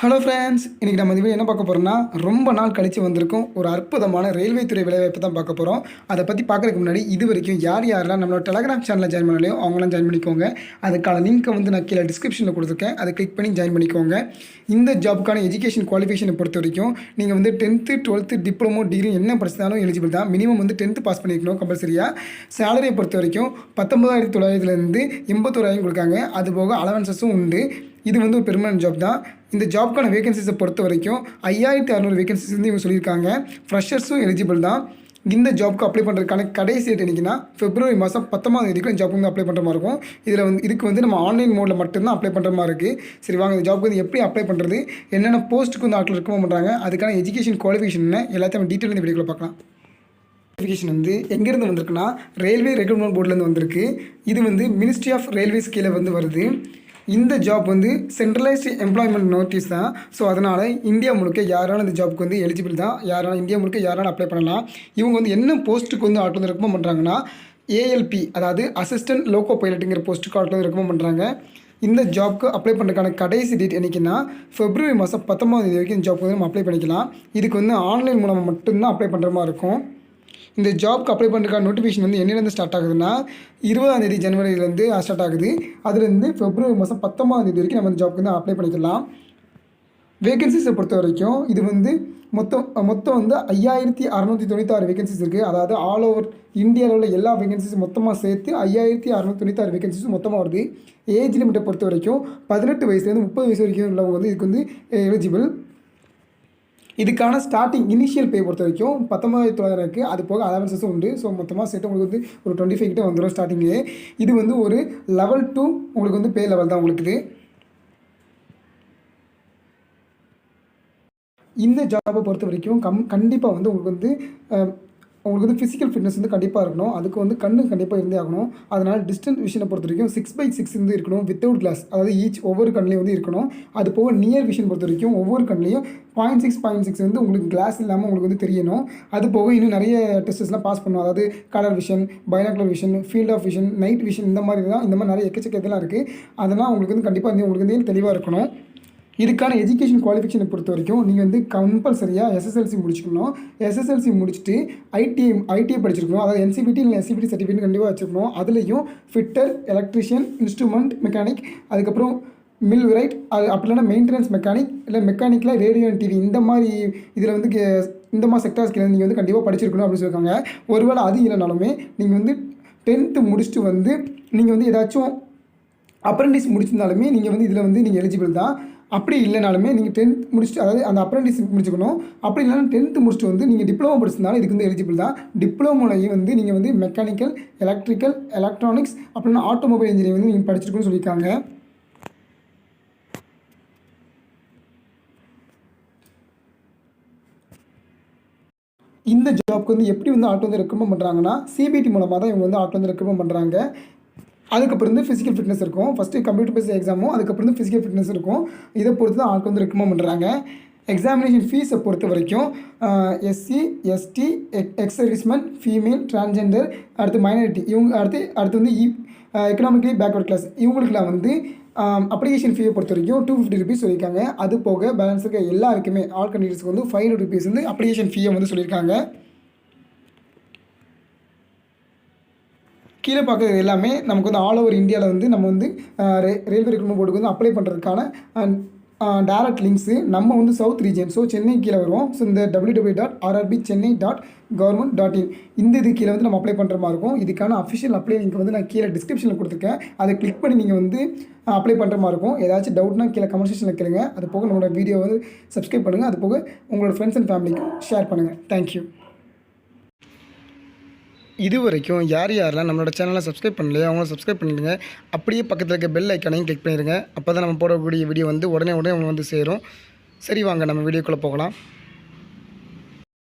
Hello friends, இன்றைக்கி நம்ம இந்த என்ன பார்க்க போகிறோம்னா, ரொம்ப நாள் கழித்து வந்திருக்கும் ஒரு அற்புதமான ரயில்வே துறை வேலைவாய்ப்பு தான் பார்க்க போகிறோம். அதை பற்றி பார்க்குறதுக்கு முன்னாடி இது வரைக்கும் யாரெல்லாம் நம்மளோட டெலகிராம் சேனலில் ஜாயின் பண்ணலையோ அவங்களாம் ஜாயின் பண்ணிக்கோங்க. அதுக்கான லிங்க்கை நான் கீழே டிஸ்கிரிப்ஷனில் கொடுத்துருக்கேன். அதை கிளிக் பண்ணி ஜாயின் பண்ணிக்கோங்க. இந்த ஜாப்புக்கான எஜுகேஷன் குவாலிஃபிகேஷனை பொறுத்த வரைக்கும் நீங்கள் 10th 12th டிப்ளமோ டிகிரி என்ன படித்தாலும் எலிஜிபிள் தான். மினிமம் 10th பாஸ் பண்ணியிருக்கணும் கம்பல்சரியாக. சேலரியை பொறுத்த வரைக்கும் 19,900 81,000 கொடுக்காங்க. அதுபோக அலவன்சஸும் உண்டு. இது ஒரு பெர்மனன்ட் ஜாப் தான். இந்த ஜாப்க்கான வேகன்சிஸை பொறுத்த வரைக்கும் 5,600 வேகன்சிஸ் இவங்க சொல்லியிருக்காங்க. ஃப்ரெஷர்ஸும் எலிஜிபிள் தான். இந்த ஜாப்க்கு அப்ளை பண்ணுறதுக்கான கடைசி டேட் என்றைக்குன்னா February மாதம் 19ஆம் தேதிக்கு இந்த ஜாப் அப்ளை பண்ணுற மாதிரி இருக்கும். இதில் இதுக்கு நம்ம ஆன்லைன் மோடில் மட்டும்தான் அப்ளை பண்ணுற மாதிரி இருக்குது. சரி வாங்க, இந்த ஜாப்க்கு எப்படி அப்ளை பண்ணுறது, என்னென்ன போஸ்ட்டுக்கு ஆட்கள் ரெக்கமெண்ட் பண்ணுறாங்க, அதுக்கான எஜுகேஷன் குவாலிஃபிகேஷன் எல்லாத்தையும் டீட்டெயில் இந்த வீடியோவில் பார்க்கலாம். குவாலிஃபிகேஷன் எங்கேருந்து வந்திருக்குன்னா, ரயில்வே ரெக்ரூட்மெண்ட் போர்ட்லேருந்து வந்திருக்கு. இது மினிஸ்ட்ரி ஆஃப் ரயில்வேஸ் கீழே வருது. இந்த ஜாப் சென்ட்ரலைஸ்டு எம்ப்ளாய்மெண்ட் நோட்டீஸ் தான். ஸோ அதனால் இந்தியா முழுக்க யாராலும் இந்த ஜாப்புக்கு எலிஜிபிள் தான். இந்தியா முழுக்க யாராலும் அப்ளை பண்ணலாம். இவங்க என்ன போஸ்ட்டுக்கு ஆட்கள் ரெக்கமெண்ட் பண்ணுறாங்கன்னா, ஏஎல்பி, அதாவது அசிஸ்டன்ட் லோக்கோ பைலட்டுங்கிற போஸ்ட்டுக்கு ஆட்கள் ரெக்கமெண்ட் பண்ணுறாங்க. இந்த ஜாப்க்கு அப்ளை பண்ணுறதுக்கான கடைசி டேட் என்றைக்குன்னா February மாதம் 19ஆம் தேதி வரைக்கும் இந்த ஜாப்க்கு நம்ம அப்ளை பண்ணிக்கலாம். இதுக்கு ஆன்லைன் மூலமாக மட்டும்தான் அப்ளை பண்ணுற மாதிரி இருக்கும். இந்த ஜாப்க்கு அப்ளை பண்ணுறதுக்கான நோட்டிஃபிகேஷன் என்னிலேருந்து ஸ்டார்ட் ஆகுதுன்னா, 20ஆம் தேதி ஜனவரியிலேருந்து ஸ்டார்ட் ஆகுது. அதுலேருந்து February மாதம் 19ஆம் தேதி வரைக்கும் நம்ம இந்த ஜாப்க்கு அப்ளை பண்ணிக்கலாம். வேகன்சிஸை பொறுத்த வரைக்கும் இது மொத்தம் 5,696 வேகன்சிஸ் இருக்குது. அதாவது ஆல் ஓவர் இந்தியாவில் உள்ள எல்லா வேகன்சிஸும் மொத்தமாக சேர்த்து 5,696 வேகன்சிஸும் மொத்தமாக வருது. ஏஜ் லிமிட்டை பொறுத்த வரைக்கும் 18 வயசுலேருந்து 30 வயசு வரைக்கும் உள்ளவங்க இதுக்கு எலிஜிபிள். இதுக்கான ஸ்டார்டிங் இனிஷியல் பே பொறுத்த வரைக்கும் 19,900 இருக்குது. அது போக அலவன்சஸும் உண்டு. ஸோ மொத்தமாக சேர்த்து உங்களுக்கு ஒரு 25 கிட்டே வந்துடும் ஸ்டார்டிங்லேயே. இது ஒரு level 2 உங்களுக்கு பே லெவல் தான் உங்களுக்கு இது. இந்த ஜாபை பொறுத்த வரைக்கும் கண்டிப்பாக உங்களுக்கு ஃபிசிக்கல் ஃபிட்னஸ் கண்டிப்பாக இருக்கணும். அதுக்கு கண்ணு கண்டிப்பாக இருந்தே ஆகணும். அதனால் டிஸ்டன்ஸ் விஷனை பொறுத்த வரைக்கும் 6/6 இருக்கணும். வித்தவுட் கிளாஸ், அதாவது ஒவ்வொரு கண்ணிலையும் இருக்கணும். அது போக நியர் விஷன் பொறுத்த வரைக்கும் ஒவ்வொரு கண்ணிலையும் 0.6 உங்களுக்கு கிளாஸ் இல்லாமல் உங்களுக்கு தெரியணும். அது போக இன்னும் நிறைய டெஸ்ட்ஸ்லாம் பாஸ் பண்ணணும். அதாவது colour vision, binocular vision, field of vision, night vision, இந்த மாதிரி நிறைய எக்கச்சக்க இதெல்லாம் இருக்குது. அதெல்லாம் உங்களுக்கு கண்டிப்பாக உங்களுக்கு தெளிவாக இருக்கணும். இதுக்கான எஜுகேஷன் குவாலிஃபிகேஷனை பொறுத்த வரைக்கும் நீங்கள் கம்பல்சரியாக எஸ்எஸ்எல்சி முடிச்சுக்கணும். எஸ்எஸ்எல்சி முடிச்சுட்டு ஐடிஐ படிச்சிருக்கணும். அதாவது என்சிபிடி இல்லை எஸ்சிபிடி சர்டிஃபிகேட் கண்டிப்பாக வச்சுருக்கணும். அதுலேயும் ஃபிட்டர், எலக்ட்ரிஷியன், இன்ஸ்ட்ருமெண்ட் மெக்கானிக், அதுக்கப்புறம் மில் ரைட், அது அப்படி இல்லைனா மெயின்டெனன்ஸ் மெக்கானிக், இல்லை மெக்கானிக்கில் ரேடியோ அண்ட் டிவி, இந்த மாதிரி இதில் இந்த மாதிரி செக்டார்ஸ்க்கு நீங்கள் கண்டிப்பாக படிச்சிருக்கணும் அப்படின்னு சொல்லியிருக்காங்க. ஒருவேளை அது இல்லைனாலுமே நீங்கள் 10th முடிச்சுட்டு நீங்கள் ஏதாச்சும் அப்ரெண்டிஸ் முடிச்சிருந்தாலுமே நீங்கள் இதில் நீங்கள் எலிஜிபிள் தான். அப்படி இல்லைனாலுமே நீங்கள் 10th முடிச்சுட்டு, அதாவது அந்த அப்ரெண்டிஸ் முடிச்சுக்கணும். அப்படி இல்லைனா 10th முடிச்சுட்டு நீங்கள் டிப்ளமோ படிச்சிருந்தாலும் இதுக்கு எலிஜிபிள் தான். டிப்ளமோலையும் நீங்கள் மெக்கானிக்கல், எலக்ட்ரிக்கல், எலக்ட்ரானிக்ஸ், அப்படின்னா ஆட்டோமொபைல் இன்ஜினியரிங் நீங்கள் படிச்சிருக்கணும்னு சொல்லியிருக்காங்க. இந்த ஜாப்க்கு எப்படி ஆட்கள் ரெக்கமெண்ட் பண்ணுறாங்கன்னா, சிபிடி மூலமாக தான் இவங்க ஆட்கள் ரெக்கமெண்ட் பண்ணுறாங்க. அதுக்கப்புறம் ஃபிசிக்கல் ஃபிட்னஸ் இருக்கும். ஃபஸ்ட்டு கம்ப்யூட்டர் பேஸ்ட் எக்ஸாமும் அதுக்கப்புறம் ஃபிசிக்கல் ஃபிட்னஸ் இருக்கும். இதை பொறுத்து தான் ஆட்கள் ரெக்கமெண்ட் பண்ணுறாங்க. எக்ஸாமினேஷன் ஃபீஸை பொறுத்த வரைக்கும் SC, ST, ex serviceman, female, transgender, அடுத்து மைனாரிட்டி, இவங்க அடுத்து எக்கனாமிக்கலி பேக்வர்ட் கிளாஸ், இவங்களுக்குலாம் அப்ளிகேஷன் ஃபீயை பொறுத்த வரைக்கும் 250 rupees சொல்லியிருக்காங்க. அது போக பேலன்ஸ் இருக்க எல்லாருக்குமே ஆல் கேண்டிடேட்ஸ்க்கு 500 rupees அப்ளிகேஷன் ஃபீயை சொல்லியிருக்காங்க. கீழே பார்க்குறது எல்லாமே நமக்கு ஆல் ஓவர் இந்தியாவில் நம்ம ரயில்வே ரெக்ரூட்மெண்ட் போர்டுக்கு அப்ளை பண்ணுறதுக்கான டேரக்ட் லிங்க்ஸு. நம்ம சவுத் ரீஜன், ஸோ சென்னை கீழே வரும். ஸோ இந்த www.rrbchennai.government.in இந்த இது கீழே நம்ம அப்ளை பண்ணுற மாதிரி இருக்கும். இதுக்கான அஃபிஷியல் அப்ளை லிங்க் நான் கீழே டிஸ்கிரிப்ஷனில் கொடுத்துருக்கேன். அதை கிளிக் பண்ணி நீங்கள் அப்ளை பண்ணுற மாதிரி இருக்கும். ஏதாச்சும் டவுட்னா கீழே கமெண்ட் செக்ஷனில் கேளுங்க. அது போக நம்மளோட வீடியோ சப்ஸ்கிரைப் பண்ணுங்கள். அது போக உங்களோட ஃப்ரெண்ட்ஸ் அண்ட் ஃபேமிலிக்கு ஷேர் பண்ணுங்கள். தேங்க்யூ. இது வரைக்கும் யாரெல்லாம் நம்மளோட சேனலை சப்ஸ்கிரைப் பண்ணலையோ அவங்கள சப்ஸ்கிரைப் பண்ணிடுங்க. அப்படியே பக்கத்தில் இருக்க பெல் ஐக்கானையும் கிளிக் பண்ணிடுங்க. அப்போ தான் நம்ம போடக்கூடிய வீடியோ உடனே அவங்க சேரும். சரி வாங்க, நம்ம வீடியோக்குள்ளே போகலாம்.